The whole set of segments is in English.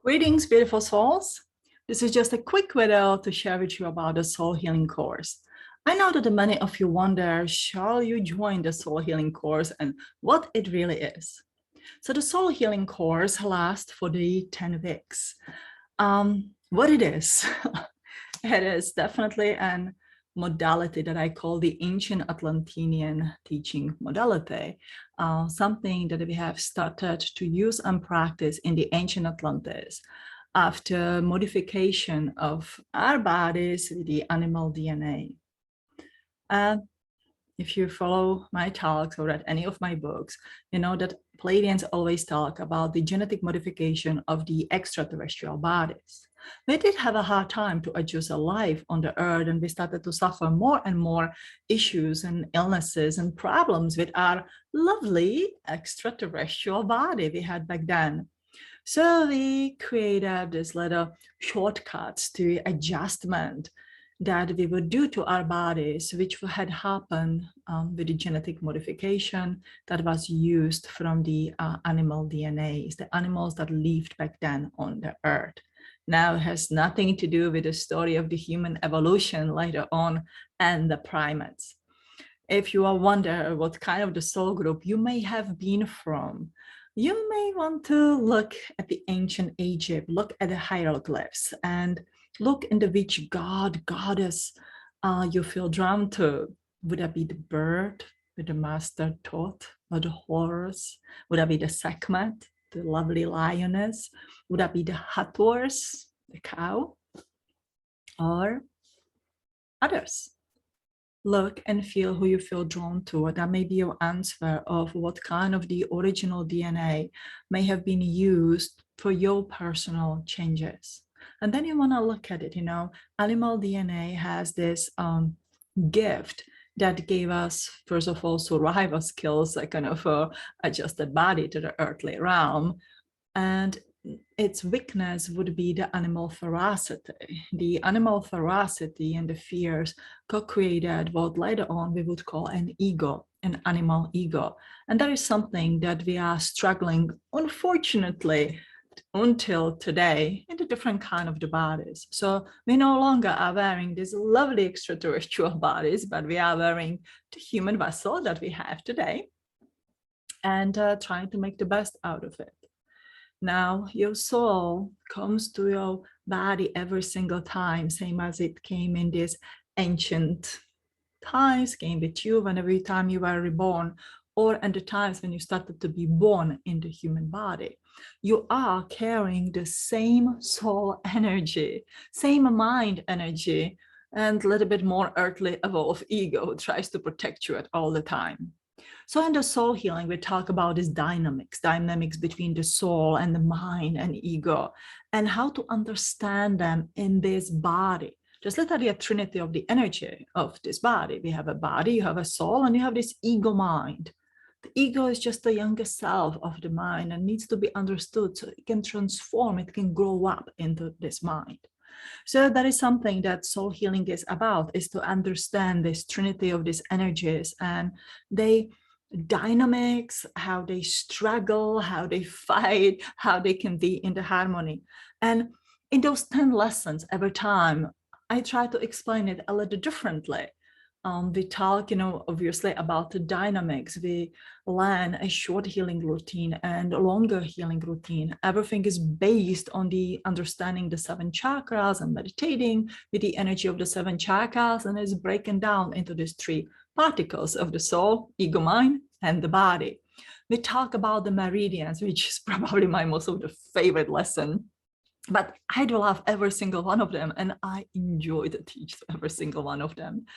Greetings, beautiful souls. This is just a quick video to share with you about the soul healing course. I know that many of you wonder, shall you join the soul healing course and what it really is? So the soul healing course lasts for the 10 weeks. What it is, it is definitely an modality that I call the ancient Atlantean teaching modality, something that we have started to use and practice in the ancient Atlantis after modification of our bodies with the animal DNA. If you follow my talks or read any of my books, you know that Pleiadians always talk about the genetic modification of the extraterrestrial bodies. We did have a hard time to adjust a life on the earth, and we started to suffer more and more issues and illnesses and problems with our lovely extraterrestrial body we had back then. So we created this little shortcuts to adjustment that we would do to our bodies, which had happened with the genetic modification that was used from the animal DNAs, the animals that lived back then on the earth. Now it has nothing to do with the story of the human evolution later on and the primates. If you are wondering what kind of the soul group you may have been from, you may want to look at the ancient Egypt, look at the hieroglyphs, and look into which god, goddess you feel drawn to. Would that be the bird with the master thought, or the horse? Would that be the Sekhmet, the lovely lioness? Would that be the Hathors, the cow? Or others? Look and feel who you feel drawn to. That may be your answer of what kind of the original DNA may have been used for your personal changes. And then you want to look at it, animal DNA has this gift that gave us, first of all, survival skills, like kind of adjusted body to the earthly realm. And its weakness would be the animal ferocity. The animal ferocity and the fears co-created what later on we would call an ego, an animal ego. And that is something that we are struggling, unfortunately, until today in the different kind of the bodies. So we no longer are wearing these lovely extraterrestrial bodies, but we are wearing the human vessel that we have today and trying to make the best out of it. Now, your soul comes to your body every single time, same as it came in these ancient times, came with you when every time you were reborn, or at the times when you started to be born in the human body. You are carrying the same soul energy, same mind energy, and a little bit more earthly evolved ego tries to protect you at all the time. So in the soul healing, we talk about these dynamics between the soul and the mind and ego, and how to understand them in this body. Just look at the trinity of the energy of this body. We have a body, you have a soul, and you have this ego mind. The ego is just the younger self of the mind and needs to be understood so it can transform, it can grow up into this mind. So that is something that soul healing is about, is to understand this trinity of these energies and they dynamics, how they struggle, how they fight, how they can be in the harmony. And in those 10 lessons every time, I try to explain it a little differently. We talk, obviously about the dynamics. We learn a short healing routine and a longer healing routine. Everything is based on the understanding the 7 chakras and meditating with the energy of the 7 chakras, and is breaking down into these 3 particles of the soul, ego, mind, and the body. We talk about the meridians, which is probably my most of the favorite lesson. But I do love every single one of them, and I enjoy to teach every single one of them.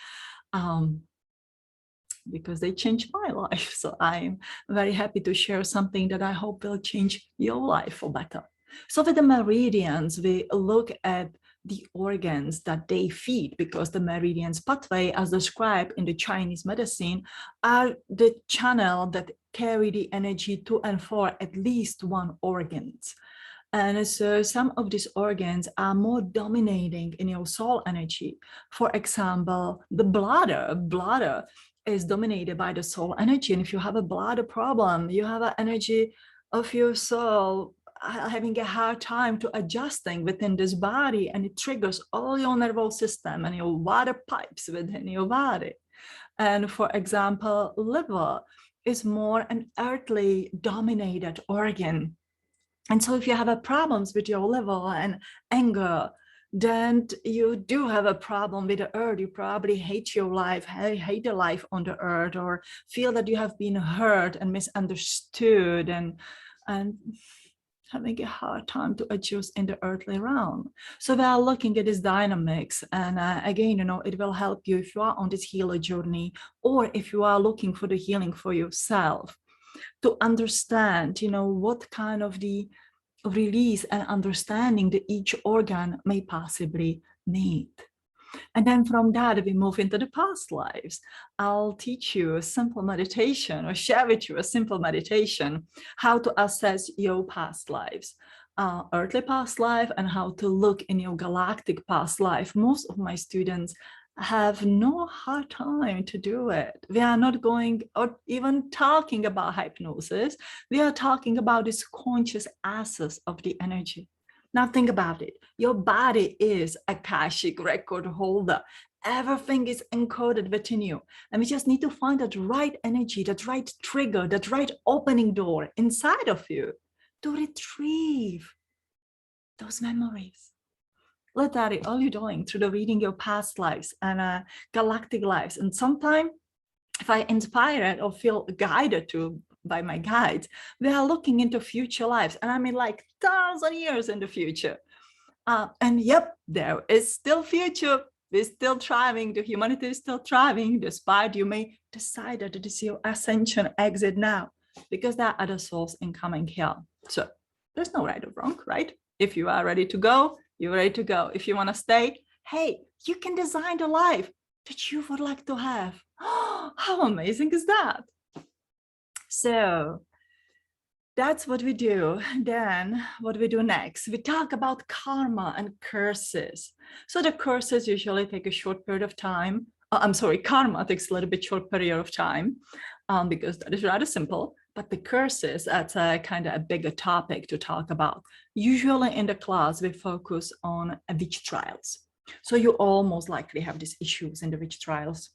Because they changed my life. So I'm very happy to share something that I hope will change your life for better. So with the meridians, we look at the organs that they feed, because the meridians pathway, as described in the Chinese medicine, are the channel that carry the energy to and for at least one organs. And so some of these organs are more dominating in your soul energy. For example, the bladder is dominated by the soul energy. And if you have a bladder problem, you have an energy of your soul having a hard time to adjusting within this body, and it triggers all your nervous system and your water pipes within your body. And for example, liver is more an earthly dominated organ. And so if you have a problems with your liver and anger, then you do have a problem with the earth. You probably hate your life, hate the life on the earth, or feel that you have been hurt and misunderstood, and having a hard time to adjust in the earthly realm. So we are looking at these dynamics, and again, it will help you if you are on this healer journey, or if you are looking for the healing for yourself, to understand, what kind of the release and understanding that each organ may possibly need. And then from that, we move into the past lives. I'll teach you a simple meditation, or share with you a simple meditation, how to assess your past lives, earthly past life, and how to look in your galactic past life. Most of my students have no hard time to do it. We are not going or even talking about hypnosis. We are talking about this conscious access of the energy. Now think about it. Your body is a Akashic record holder. Everything is encoded within you. And we just need to find that right energy, that right trigger, that right opening door inside of you to retrieve those memories. Literally, all you're doing through the reading your past lives and galactic lives. And sometimes if I inspire it or feel guided to by my guides, we are looking into future lives. And I mean like 1,000 years in the future. And yep, there is still future. We're still thriving. The humanity is still thriving, despite you may decide that it is your ascension exit now, because there are other souls incoming here. So there's no right or wrong, right? If you are ready to go, you're ready to go. If you want to stay, hey, you can design the life that you would like to have. How amazing is that? So that's what we do. Then what we do next, we talk about karma and curses. So the curses usually take a short period of time. Karma takes a little bit short period of time because that is rather simple. But the curses, that's a kind of a bigger topic to talk about. Usually in the class, we focus on witch trials. So you all most likely have these issues in the witch trials.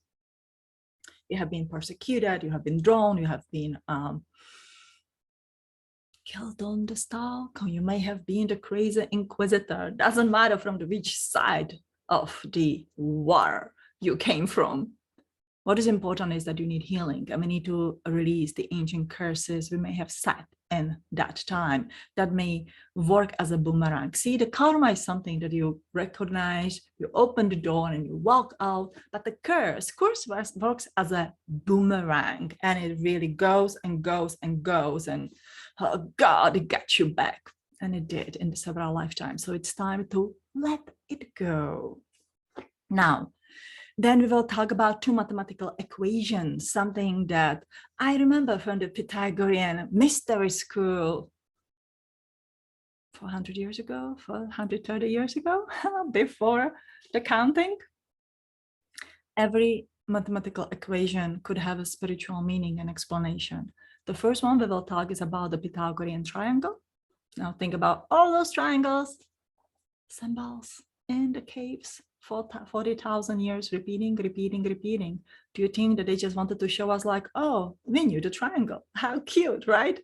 You have been persecuted, you have been drawn, you have been killed on the stake, or you may have been the crazy inquisitor. Doesn't matter from the which side of the war you came from. What is important is that you need healing, and we need to release the ancient curses we may have set in that time that may work as a boomerang. See, the karma is something that you recognize, you open the door and you walk out, but the curse works as a boomerang, and it really goes and goes and goes, and oh God, it got you back. And it did in several lifetimes. So it's time to let it go. Now, then we will talk about two mathematical equations, something that I remember from the Pythagorean mystery school 400 years ago, 430 years ago, before the counting. Every mathematical equation could have a spiritual meaning and explanation. The first one we will talk is about the Pythagorean triangle. Now think about all those triangles, symbols in the caves. 40,000 years repeating. Do you think that they just wanted to show us like, oh, we knew the triangle? How cute, right?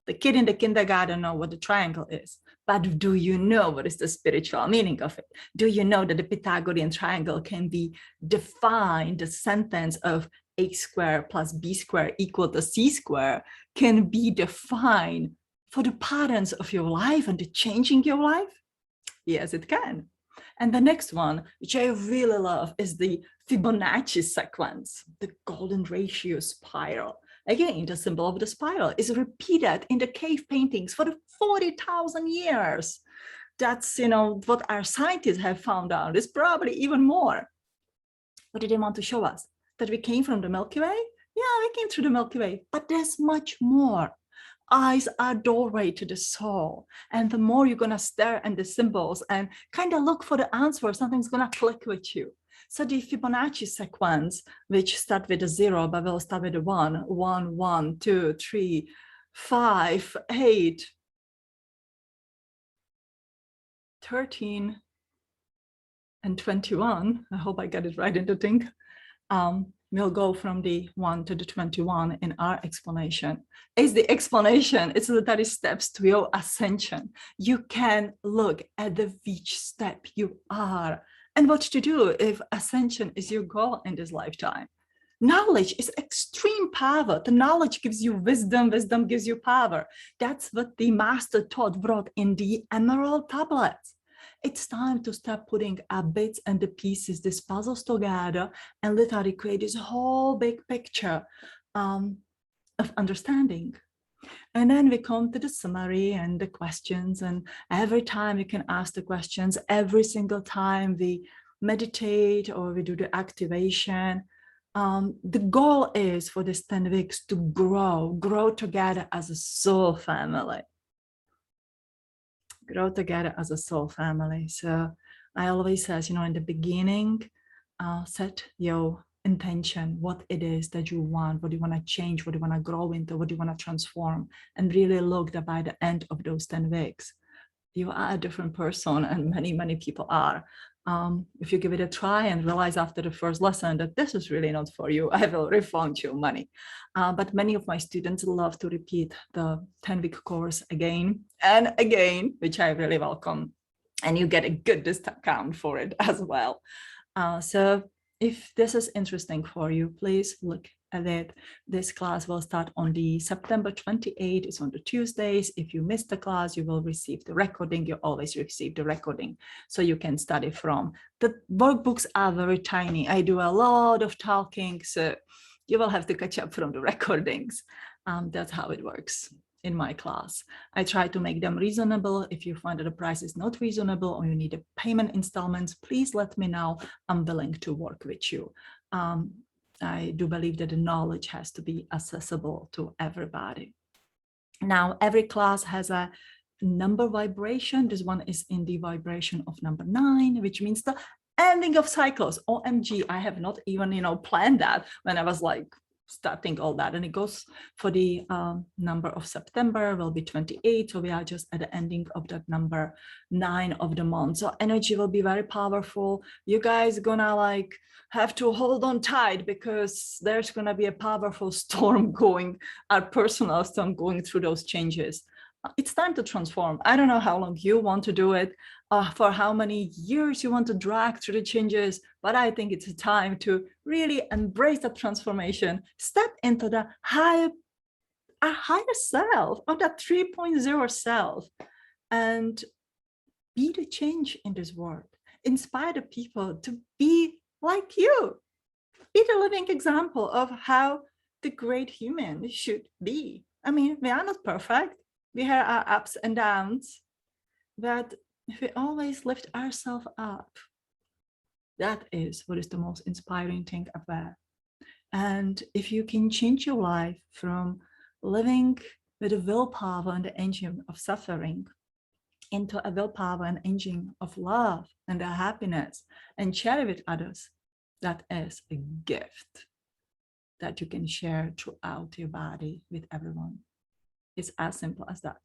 The kid in the kindergarten know what the triangle is, but do you know what is the spiritual meaning of it? Do you know that the Pythagorean triangle can be defined, the sentence of a squared plus b squared equal to c squared can be defined for the patterns of your life and the changing your life? Yes, it can. And the next one, which I really love, is the Fibonacci sequence, the golden ratio spiral. Again, the symbol of the spiral is repeated in the cave paintings for the 40,000 years. That's, what our scientists have found out. It's probably even more. What did they want to show us? That we came from the Milky Way? Yeah, we came through the Milky Way, but there's much more. Eyes are doorway to the soul. And the more you're going to stare at the symbols and kind of look for the answer, something's going to click with you. So the Fibonacci sequence, which start with a 0, but we'll start with a 1, 1, 1, 2, 3, 5, 8, 13 and 21, I hope I get it right into think, we'll go from the 1 to the 21 in our explanation. It's the explanation, it's the 30 steps to your ascension. You can look at the each step you are and what to do if ascension is your goal in this lifetime. Knowledge is extreme power. The knowledge gives you wisdom, wisdom gives you power. That's what the master taught, brought in the emerald tablets. It's time to start putting our bits and the pieces, these puzzles together, and literally create this whole big picture of understanding. And then we come to the summary and the questions, and every time you can ask the questions, every single time we meditate or we do the activation. The goal is for this 10 weeks to grow together as a soul family. Grow together as a soul family. So I always says, in the beginning, set your intention, what it is that you want, what you want to change, what you want to grow into, what you want to transform, and really look that by the end of those 10 weeks, you are a different person, and many people are. If you give it a try and realize after the first lesson that this is really not for you, I will refund you money. But many of my students love to repeat the 10-week course again and again, which I really welcome. And you get a good discount for it as well. So if this is interesting for you, please look at it. This class will start on the September 28th. It's on the Tuesdays. If you miss the class, you will receive the recording. You always receive the recording, so you can study from. The workbooks are very tiny. I do a lot of talking, so you will have to catch up from the recordings. That's how it works in my class. I try to make them reasonable. If you find that the price is not reasonable or you need a payment installments, please let me know. I'm willing to work with you. I do believe that the knowledge has to be accessible to everybody. Now, every class has a number vibration. This one is in the vibration of number 9, which means the ending of cycles. OMG, I have not even, planned that when I was like starting all that. And it goes for the number of September will be 28. So we are just at the ending of that number 9 of the month. So energy will be very powerful. You guys gonna have to hold on tight, because there's gonna be a powerful storm going, our personal storm going through those changes. It's time to transform. I don't know how long you want to do it, for how many years you want to drag through the changes, but I think it's a time to really embrace the transformation, step into the higher self, of that 3.0 self, and be the change in this world. Inspire the people to be like you. Be the living example of how the great human should be. I mean, we are not perfect. We have our ups and downs, but if we always lift ourselves up, that is what is the most inspiring thing ever. And if you can change your life from living with a willpower and the engine of suffering into a willpower and engine of love and happiness, and share it with others, that is a gift that you can share throughout your body with everyone. It's as simple as that.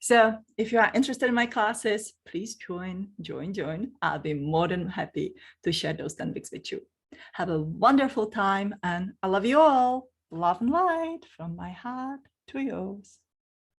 So if you are interested in my classes, please join. I'll be more than happy to share those 10 weeks with you. Have a wonderful time, and I love you all. Love and light from my heart to yours.